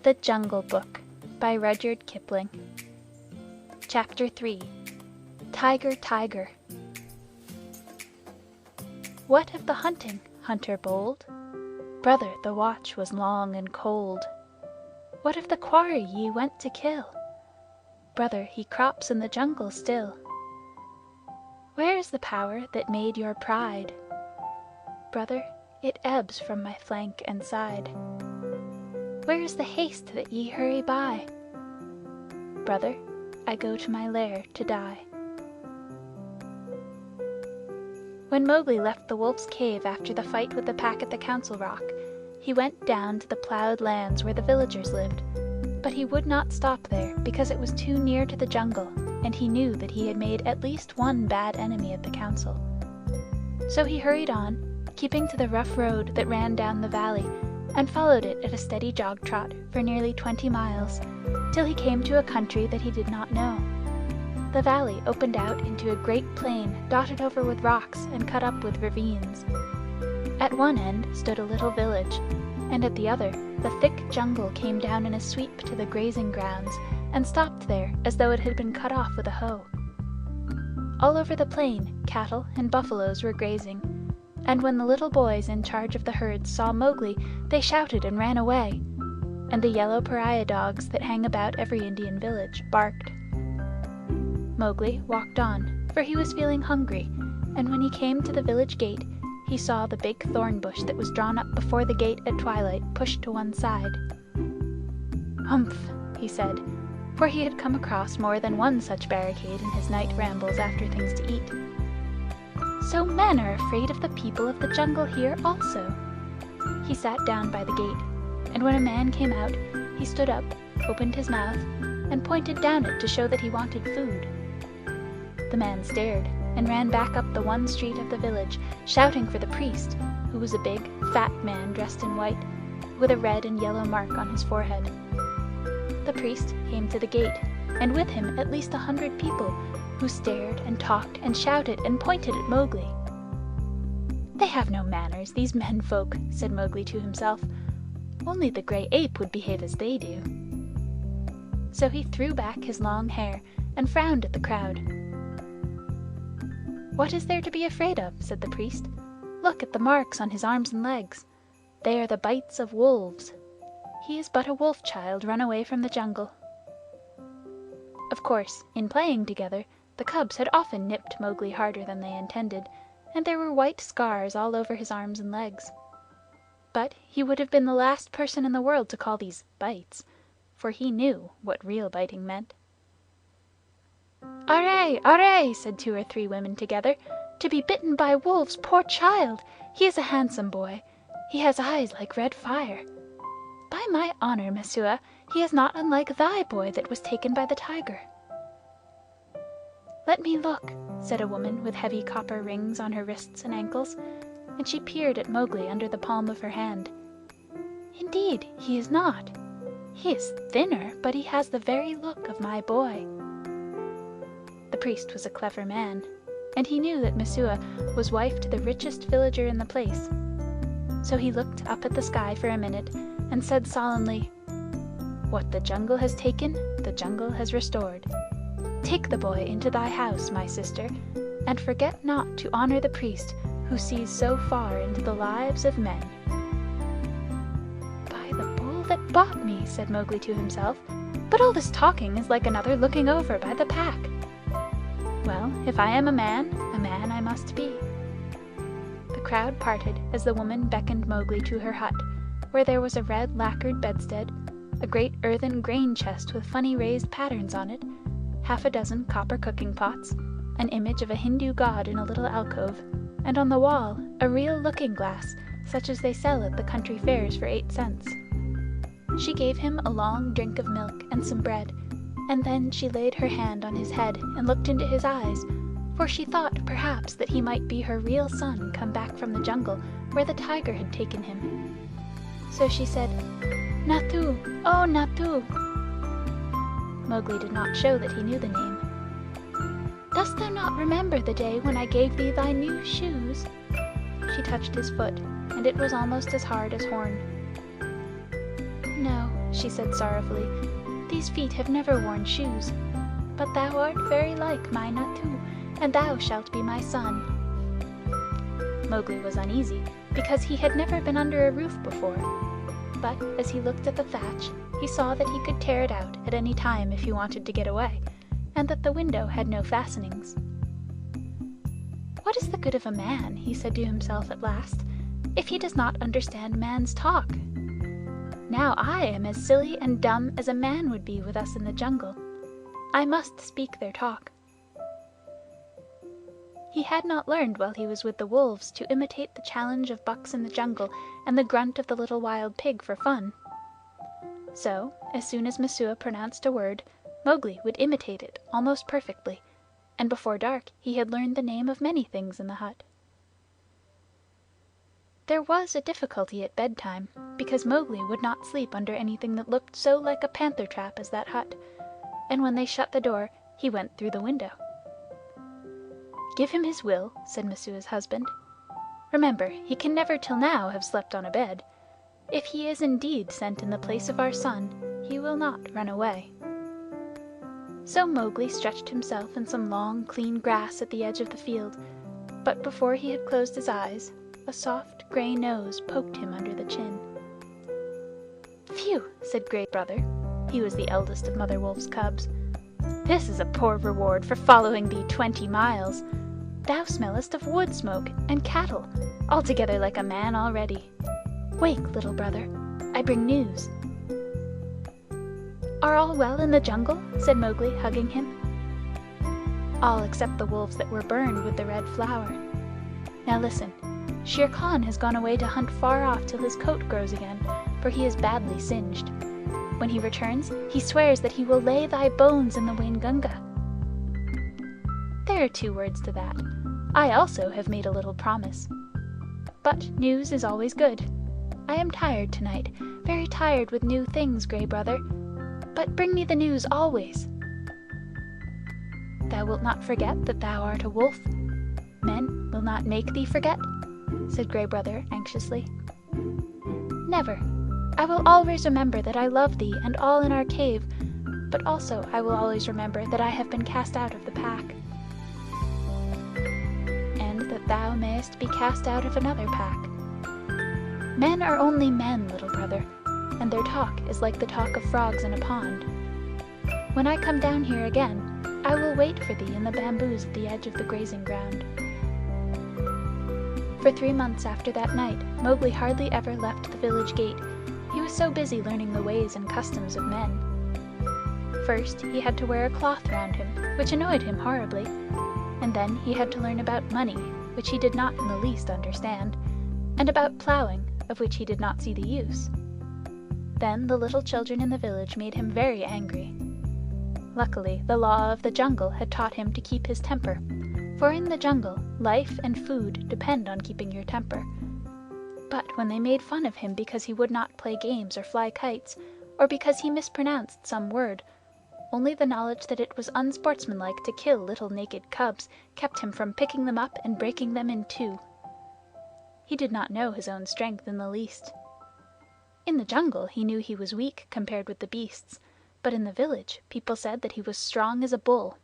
The Jungle Book by Rudyard Kipling. Chapter 3. Tiger, Tiger. What of the hunting, hunter bold? Brother, the watch was long and cold. What of the quarry ye went to kill? Brother, he crops in the jungle still. Where is the power that made your pride? Brother, it ebbs from my flank and side. Where is the haste that ye hurry by? Brother, I go to my lair to die. When Mowgli left the wolf's cave after the fight with the pack at the Council Rock, he went down to the ploughed lands where the villagers lived, but he would not stop there because it was too near to the jungle, and he knew that he had made at least one bad enemy at the council. So he hurried on, keeping to the rough road that ran down the valley, and followed it at a steady jog-trot for nearly 20 miles, till he came to a country that he did not know. The valley opened out into a great plain dotted over with rocks and cut up with ravines. At one end stood a little village, and at the other the thick jungle came down in a sweep to the grazing grounds and stopped there as though it had been cut off with a hoe. All over the plain cattle and buffaloes were grazing, and when the little boys in charge of the herds saw Mowgli, they shouted and ran away, and the yellow pariah dogs that hang about every Indian village barked. Mowgli walked on, for he was feeling hungry, and when he came to the village gate, he saw the big thorn bush that was drawn up before the gate at twilight pushed to one side. "Humph!" he said, for he had come across more than one such barricade in his night rambles after things to eat. "So men are afraid of the people of the jungle here also." He sat down by the gate, and when a man came out, he stood up, opened his mouth, and pointed down it to show that he wanted food. The man stared, and ran back up the one street of the village, shouting for the priest, who was a big, fat man dressed in white, with a red and yellow mark on his forehead. The priest came to the gate, and with him at least 100 people, who stared and talked and shouted and pointed at Mowgli. "They have no manners, these men-folk," said Mowgli to himself. "Only the gray ape would behave as they do." So he threw back his long hair and frowned at the crowd. "What is there to be afraid of?" said the priest. "Look at the marks on his arms and legs. They are the bites of wolves. He is but a wolf-child run away from the jungle." Of course, in playing together, the cubs had often nipped Mowgli harder than they intended, and there were white scars all over his arms and legs. But he would have been the last person in the world to call these bites, for he knew what real biting meant. "Arre! Arre!" said 2 or 3 women together. "To be bitten by wolves, poor child! He is a handsome boy. He has eyes like red fire. By my honor, Messua, he is not unlike thy boy that was taken by the tiger." "Let me look," said a woman with heavy copper rings on her wrists and ankles, and she peered at Mowgli under the palm of her hand. "Indeed, he is not. He is thinner, but he has the very look of my boy." The priest was a clever man, and he knew that Messua was wife to the richest villager in the place. So he looked up at the sky for a minute and said solemnly, "What the jungle has taken, the jungle has restored. Take the boy into thy house, my sister, and forget not to honor the priest who sees so far into the lives of men." "By the bull that bought me," said Mowgli to himself, "but all this talking is like another looking over by the pack. Well, if I am a man I must be." The crowd parted as the woman beckoned Mowgli to her hut, where there was a red lacquered bedstead, a great earthen grain chest with funny raised patterns on it, 6 copper cooking pots, an image of a Hindu god in a little alcove, and on the wall a real looking-glass, such as they sell at the country fairs for 8 cents. She gave him a long drink of milk and some bread, and then she laid her hand on his head and looked into his eyes, for she thought perhaps that he might be her real son come back from the jungle where the tiger had taken him. So she said, "Natu, oh Natu." Mowgli did not show that he knew the name. "Dost thou not remember the day when I gave thee thy new shoes?" She touched his foot, and it was almost as hard as horn. "No," she said sorrowfully. "These feet have never worn shoes. But thou art very like my Natu, and thou shalt be my son." Mowgli was uneasy, because he had never been under a roof before. But as he looked at the thatch, he saw that he could tear it out at any time if he wanted to get away, and that the window had no fastenings. "What is the good of a man," he said to himself at last, "if he does not understand man's talk? Now I am as silly and dumb as a man would be with us in the jungle. I must speak their talk." He had not learned while he was with the wolves to imitate the challenge of bucks in the jungle and the grunt of the little wild pig for fun. So, as soon as Messua pronounced a word, Mowgli would imitate it almost perfectly, and before dark he had learned the name of many things in the hut. There was a difficulty at bedtime, because Mowgli would not sleep under anything that looked so like a panther trap as that hut, and when they shut the door he went through the window. "Give him his will," said Messua's husband. "Remember, he can never till now have slept on a bed. If he is indeed sent in the place of our son, he will not run away." So Mowgli stretched himself in some long, clean grass at the edge of the field, but before he had closed his eyes, a soft gray nose poked him under the chin. "Phew!" said Gray Brother. He was the eldest of Mother Wolf's cubs. "This is a poor reward for following thee 20 miles. Thou smellest of wood smoke and cattle, altogether like a man already. Wake, little brother, I bring news." "Are all well in the jungle?" said Mowgli, hugging him. "All except the wolves that were burned with the red flower. Now listen. Shere Khan has gone away to hunt far off till his coat grows again, for he is badly singed. When he returns, he swears that he will lay thy bones in the Waingunga. There are 2 words to that. I also have made a little promise. But news is always good. I am tired tonight, very tired with new things, Gray Brother. But bring me the news always." "Thou wilt not forget that thou art a wolf? Men will not make thee forget?" said Gray Brother anxiously. "Never. I will always remember that I love thee and all in our cave, but also I will always remember that I have been cast out of the pack. And that thou mayest be cast out of another pack. Men are only men, little brother, and their talk is like the talk of frogs in a pond. When I come down here again, I will wait for thee in the bamboos at the edge of the grazing ground." For 3 months after that night, Mowgli hardly ever left the village gate. He was so busy learning the ways and customs of men. First, he had to wear a cloth round him, which annoyed him horribly, and then he had to learn about money, which he did not in the least understand, and about plowing, of which he did not see the use. Then the little children in the village made him very angry. Luckily, the law of the jungle had taught him to keep his temper, for in the jungle, life and food depend on keeping your temper. But when they made fun of him because he would not play games or fly kites, or because he mispronounced some word, only the knowledge that it was unsportsmanlike to kill little naked cubs kept him from picking them up and breaking them in 2. He did not know his own strength in the least. In the jungle he knew he was weak compared with the beasts, but in the village people said that he was strong as a bull.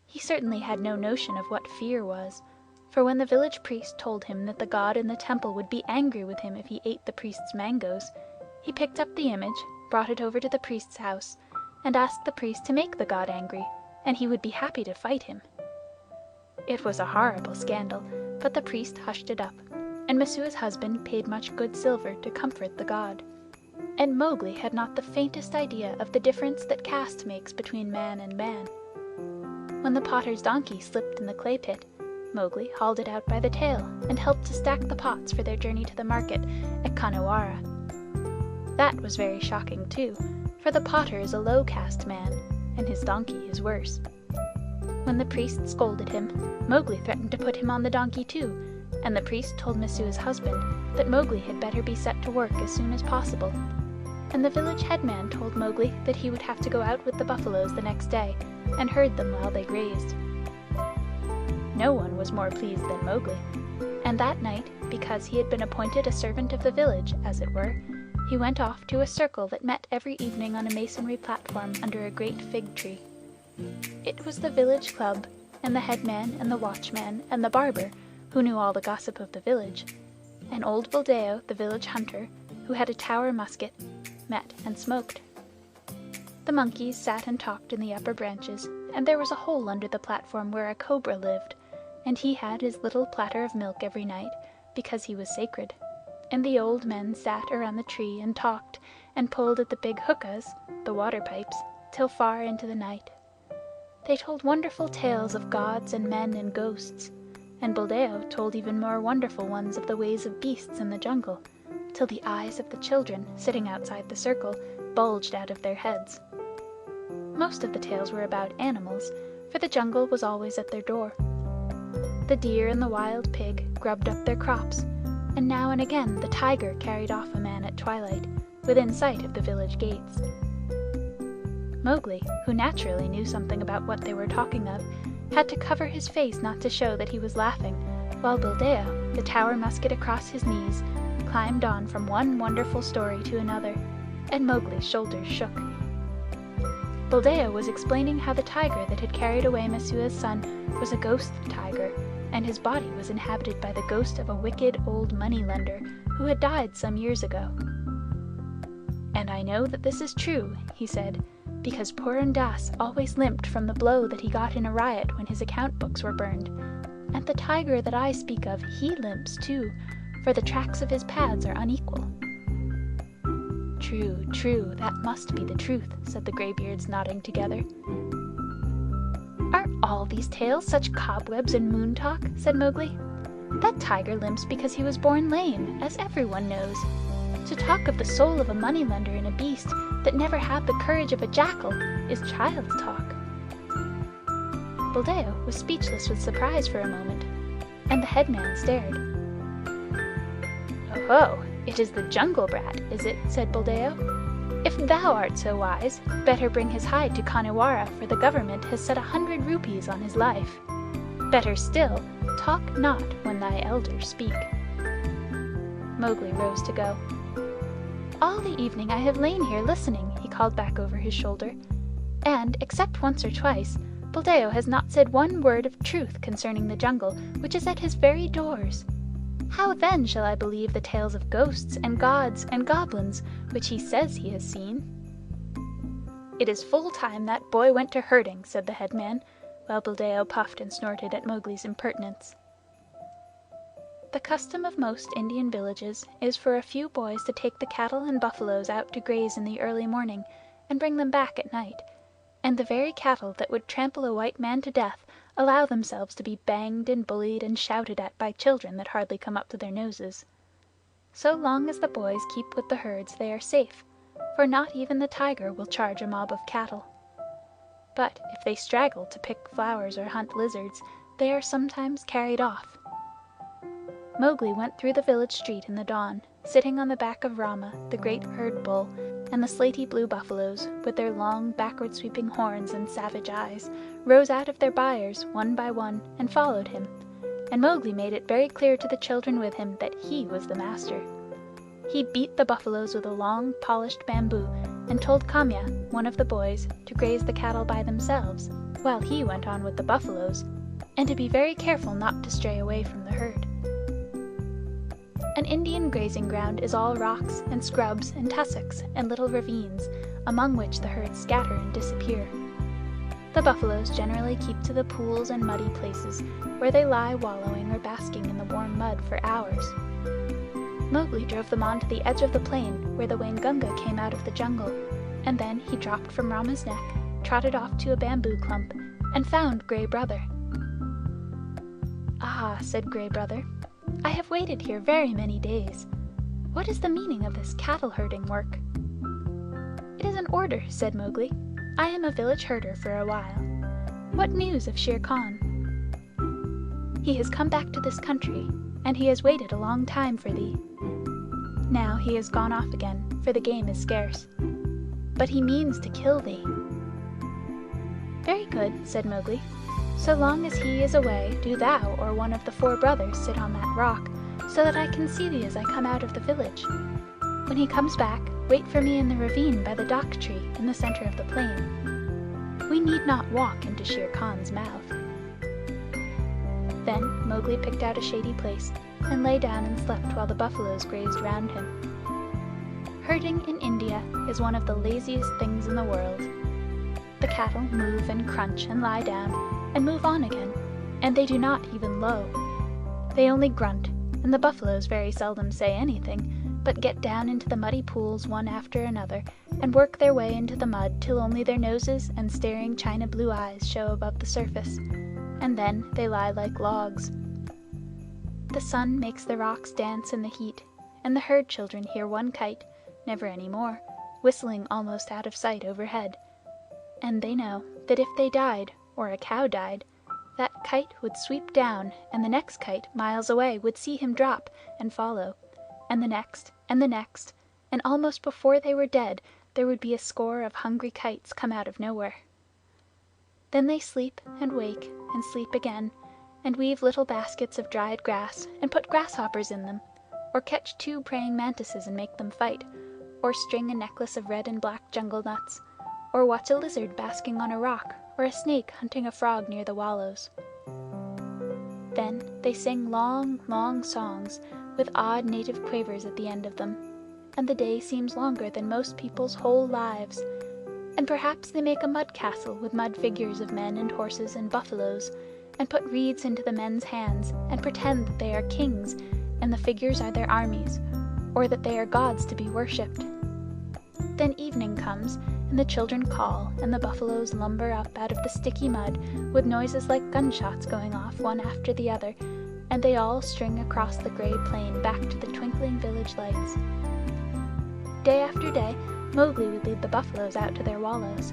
He certainly had no notion of what fear was, for when the village priest told him that the god in the temple would be angry with him if he ate the priest's mangoes, he picked up the image, brought it over to the priest's house, and asked the priest to make the god angry, and he would be happy to fight him. It was a horrible scandal, but the priest hushed it up, and Messua's husband paid much good silver to comfort the god. And Mowgli had not the faintest idea of the difference that caste makes between man and man. When the potter's donkey slipped in the clay pit, Mowgli hauled it out by the tail and helped to stack the pots for their journey to the market at Khanhiwara. That was very shocking too, for the potter is a low caste man, and his donkey is worse. When the priest scolded him, Mowgli threatened to put him on the donkey too, and the priest told Messua's husband that Mowgli had better be set to work as soon as possible. And the village headman told Mowgli that he would have to go out with the buffaloes the next day and herd them while they grazed. No one was more pleased than Mowgli, and that night, because he had been appointed a servant of the village, as it were, he went off to a circle that met every evening on a masonry platform under a great fig tree. It was the village club, and the headman and the watchman and the barber, who knew all the gossip of the village, and old Buldeo, the village hunter, who had a tower musket, met and smoked. The monkeys sat and talked in the upper branches, and there was a hole under the platform where a cobra lived, and he had his little platter of milk every night, because he was sacred. And the old men sat around the tree and talked, and pulled at the big hookahs, the water pipes, till far into the night. They told wonderful tales of gods and men and ghosts, and Buldeo told even more wonderful ones of the ways of beasts in the jungle, till the eyes of the children, sitting outside the circle, bulged out of their heads. Most of the tales were about animals, for the jungle was always at their door. The deer and the wild pig grubbed up their crops, and now and again the tiger carried off a man at twilight, within sight of the village gates. Mowgli, who naturally knew something about what they were talking of, had to cover his face not to show that he was laughing, while Buldeo, the tower musket across his knees, climbed on from one wonderful story to another, and Mowgli's shoulders shook. Buldeo was explaining how the tiger that had carried away Messua's son was a ghost tiger, and his body was inhabited by the ghost of a wicked old money-lender who had died some years ago. "And I know that this is true," he said, "because Purun Dass always limped from the blow that he got in a riot when his account books were burned. And the tiger that I speak of, he limps too, for the tracks of his pads are unequal." "True, true, that must be the truth," said the greybeards, nodding together. "Are all these tales such cobwebs and moon talk?" said Mowgli. "That tiger limps because he was born lame, as everyone knows. To talk of the soul of a moneylender in a beast that never had the courage of a jackal is child's talk." Buldeo was speechless with surprise for a moment, and the headman stared. "Oh, it is the jungle brat, is it?" said Buldeo. "If thou art so wise, better bring his hide to Khanhiwara, for the government has set 100 rupees on his life. Better still, talk not when thy elders speak." Mowgli rose to go. "All the evening I have lain here listening," he called back over his shoulder, "and, except once or twice, Buldeo has not said one word of truth concerning the jungle, which is at his very doors. How then shall I believe the tales of ghosts and gods and goblins which he says he has seen?" "It is full time that boy went to herding," said the headman, while Buldeo puffed and snorted at Mowgli's impertinence. The custom of most Indian villages is for a few boys to take the cattle and buffaloes out to graze in the early morning and bring them back at night, and the very cattle that would trample a white man to death allow themselves to be banged and bullied and shouted at by children that hardly come up to their noses. So long as the boys keep with the herds they are safe, for not even the tiger will charge a mob of cattle. But if they straggle to pick flowers or hunt lizards, they are sometimes carried off. Mowgli went through the village street in the dawn, sitting on the back of Rama, the great herd bull, and the slaty blue buffaloes, with their long backward-sweeping horns and savage eyes, rose out of their byres one by one and followed him, and Mowgli made it very clear to the children with him that he was the master. He beat the buffaloes with a long, polished bamboo, and told Kamya, one of the boys, to graze the cattle by themselves, while he went on with the buffaloes, and to be very careful not to stray away from the herd. An Indian grazing ground is all rocks and scrubs and tussocks and little ravines, among which the herds scatter and disappear. The buffaloes generally keep to the pools and muddy places, where they lie wallowing or basking in the warm mud for hours. Mowgli drove them on to the edge of the plain, where the Waingunga came out of the jungle, and then he dropped from Rama's neck, trotted off to a bamboo clump, and found Gray Brother. "Ah," said Gray Brother, "I have waited here very many days. What is the meaning of this cattle-herding work?" "It is an order," said Mowgli. "I am a village herder for a while. What news of Shere Khan?" "He has come back to this country, and he has waited a long time for thee. Now he has gone off again, for the game is scarce. But he means to kill thee." "Very good," said Mowgli. "So long as he is away, do thou or one of the 4 brothers sit on that rock, so that I can see thee as I come out of the village." When he comes back, wait for me in the ravine by the dak tree in the center of the plain. We need not walk into Shere Khan's mouth." Then Mowgli picked out a shady place and lay down and slept while the buffaloes grazed round him. Herding in India is one of the laziest things in the world. The cattle move and crunch and lie down and move on again, and they do not even low. They only grunt, and the buffaloes very seldom say anything, but get down into the muddy pools one after another, and work their way into the mud till only their noses and staring china blue eyes show above the surface, and then they lie like logs. The sun makes the rocks dance in the heat, and the herd children hear one kite, never any more, whistling almost out of sight overhead, and they know that if they died, or a cow died, that kite would sweep down, and the next kite miles away would see him drop and follow, and the next, and almost before they were dead there would be a score of hungry kites come out of nowhere. Then they sleep and wake and sleep again, and weave little baskets of dried grass and put grasshoppers in them, or catch 2 praying mantises and make them fight, or string a necklace of red and black jungle nuts, or watch a lizard basking on a rock, or a snake hunting a frog near the wallows. Then they sing long, long songs with odd native quavers at the end of them, and the day seems longer than most people's whole lives, and perhaps they make a mud castle with mud figures of men and horses and buffaloes, and put reeds into the men's hands and pretend that they are kings and the figures are their armies, or that they are gods to be worshipped. Then evening comes, and the children call, and the buffaloes lumber up out of the sticky mud with noises like gunshots going off one after the other, and they all string across the gray plain back to the twinkling village lights. Day after day, Mowgli would lead the buffaloes out to their wallows,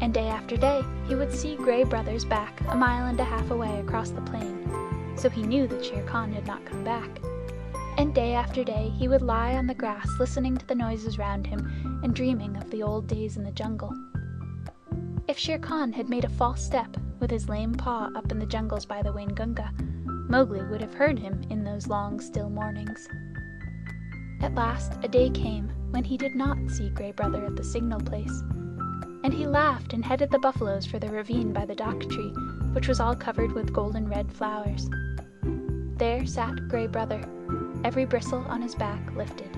and day after day he would see Gray Brother's back 1.5 miles away across the plain, so he knew that Shere Khan had not come back. And day after day he would lie on the grass listening to the noises round him and dreaming of the old days in the jungle. If Shere Khan had made a false step with his lame paw up in the jungles by the Waingunga, Mowgli would have heard him in those long still mornings. At last a day came when he did not see Gray Brother at the signal place, and he laughed and headed the buffaloes for the ravine by the dak tree, which was all covered with golden red flowers. There sat Gray Brother, every bristle on his back lifted.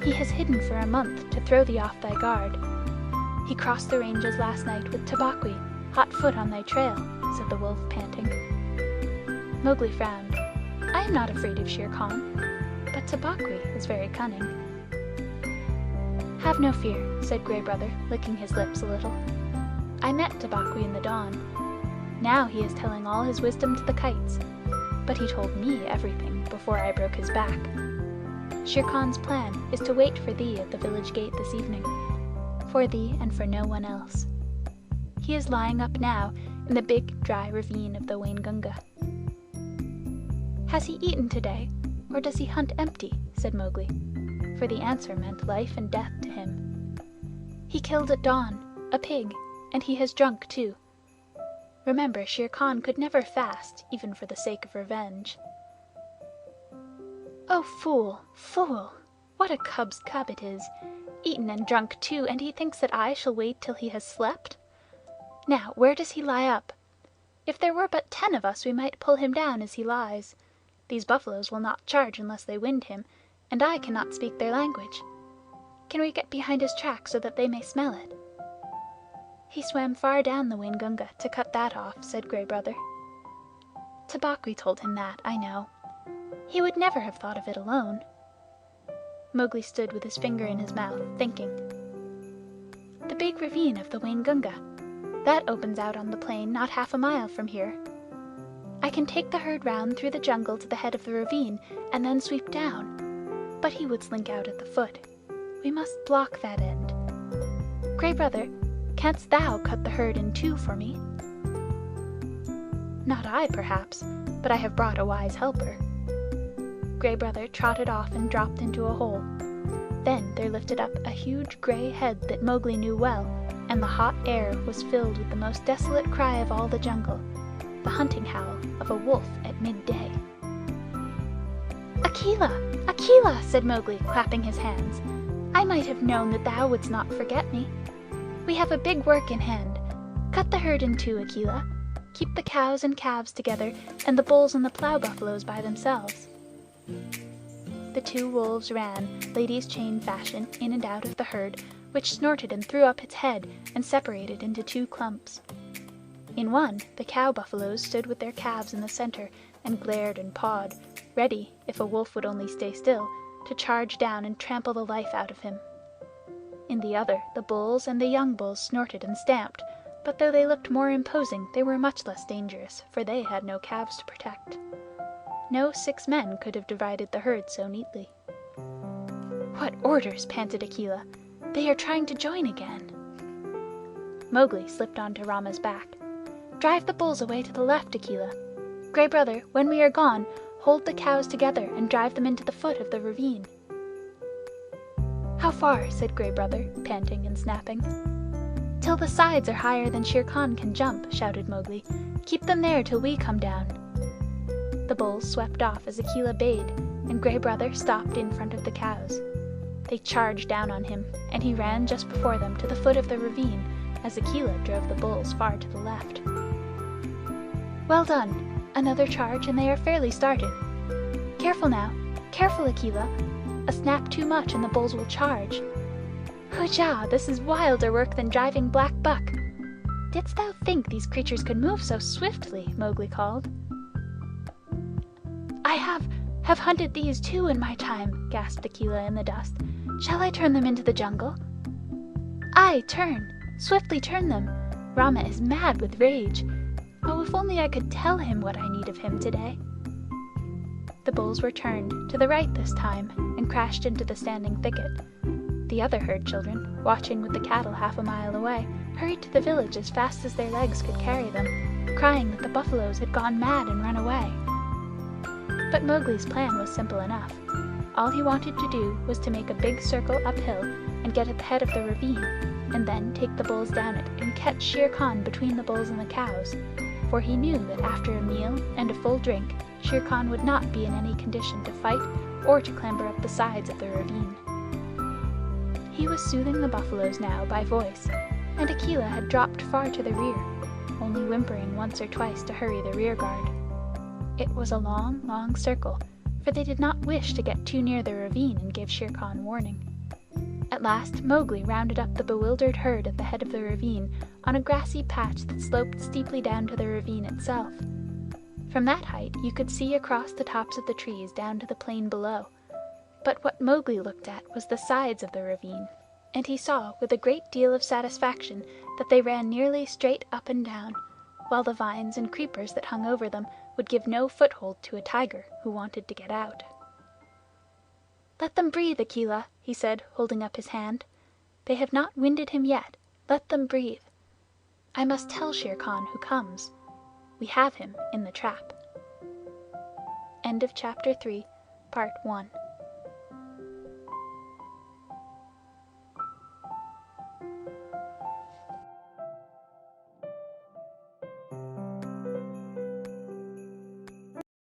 "He has hidden for a month to throw thee off thy guard. He crossed the ranges last night with Tabaqui, hot foot on thy trail," said the wolf, panting. Mowgli frowned. "I am not afraid of Shere Khan, but Tabaqui is very cunning." "Have no fear," said Gray Brother, licking his lips a little. "I met Tabaqui in the dawn. Now he is telling all his wisdom to the kites, but he told me everything before I broke his back. Shere Khan's plan is to wait for thee at the village gate this evening, for thee and for no one else. He is lying up now in the big dry ravine of the Waingunga." "Has he eaten today, or does he hunt empty?" said Mowgli, for the answer meant life and death to him. "He killed at dawn a pig, and he has drunk too. Remember, Shere Khan could never fast, even for the sake of revenge." "Oh, fool, fool! What a cub's cub it is! Eaten and drunk too, and he thinks that I shall wait till he has slept. Now, where does he lie up? If there were but 10 of us, we might pull him down as he lies. These buffaloes will not charge unless they wind him, and I cannot speak their language. Can we get behind his track so that they may smell it?" "He swam far down the Waingunga to cut that off," said Gray Brother. "Tabaqui told him that, I know. He would never have thought of it alone." Mowgli stood with his finger in his mouth, thinking. "The big ravine of the Waingunga. That opens out on the plain not 1/2 mile from here. I can take the herd round through the jungle to the head of the ravine, and then sweep down. But he would slink out at the foot. We must block that end. Gray Brother, canst thou cut the herd in 2 for me?" "Not I, perhaps, but I have brought a wise helper." Gray Brother trotted off and dropped into a hole. Then there lifted up a huge gray head that Mowgli knew well, and the hot air was filled with the most desolate cry of all the jungle, the hunting howl of a wolf at midday. "Akela! Akela, said Mowgli, clapping his hands. I might have known that thou wouldst not forget me. We have a big work in hand. Cut the herd in two, Akela. Keep the cows and calves together, and the bulls and the plough buffaloes by themselves. The two wolves ran, ladies' chain fashion, in and out of the herd, which snorted and threw up its head and separated into two clumps. In one, the cow buffaloes stood with their calves in the center and glared and pawed, ready, if a wolf would only stay still, to charge down and trample the life out of him. In the other, the bulls and the young bulls snorted and stamped, but though they looked more imposing, they were much less dangerous, for they had no calves to protect. No 6 men could have divided the herd so neatly. What orders? Panted Akela. They are trying to join again. Mowgli slipped onto Rama's back. Drive the bulls away to the left, Akela. Gray Brother, when we are gone, hold the cows together and drive them into the foot of the ravine. How far? Said Gray Brother, panting and snapping. Till the sides are higher than Shere Khan can jump, shouted Mowgli. Keep them there till we come down. The bulls swept off as Akela bade, and Gray Brother stopped in front of the cows. They charged down on him, and he ran just before them to the foot of the ravine, as Akela drove the bulls far to the left. Well done! Another charge, and they are fairly started. Careful now! Careful, Akela! A snap too much, and the bulls will charge. Hujah! This is wilder work than driving black buck. Didst thou think these creatures could move so swiftly? Mowgli called. I have hunted these too in my time, gasped Akela in the dust. Shall I turn them into the jungle? Aye, turn! Swiftly turn them! Rama is mad with rage. Oh, if only I could tell him what I need of him today. The bulls were turned, to the right this time, and crashed into the standing thicket. The other herd children, watching with the cattle 1/2 mile away, hurried to the village as fast as their legs could carry them, crying that the buffaloes had gone mad and run away. But Mowgli's plan was simple enough. All he wanted to do was to make a big circle uphill and get at the head of the ravine, and then take the bulls down it and catch Shere Khan between the bulls and the cows, for he knew that after a meal and a full drink, Shere Khan would not be in any condition to fight or to clamber up the sides of the ravine. He was soothing the buffaloes now by voice, and Akela had dropped far to the rear, only whimpering once or twice to hurry the rear guard. It was a long, long circle, for they did not wish to get too near the ravine and give Shere Khan warning. At last Mowgli rounded up the bewildered herd at the head of the ravine on a grassy patch that sloped steeply down to the ravine itself. From that height you could see across the tops of the trees down to the plain below, but what Mowgli looked at was the sides of the ravine, and he saw with a great deal of satisfaction that they ran nearly straight up and down, while the vines and creepers that hung over them would give no foothold to a tiger who wanted to get out. Let them breathe, Akela, he said, holding up his hand. They have not winded him yet. Let them breathe. I must tell Shere Khan who comes. We have him in the trap. End of Chapter 3, Part 1.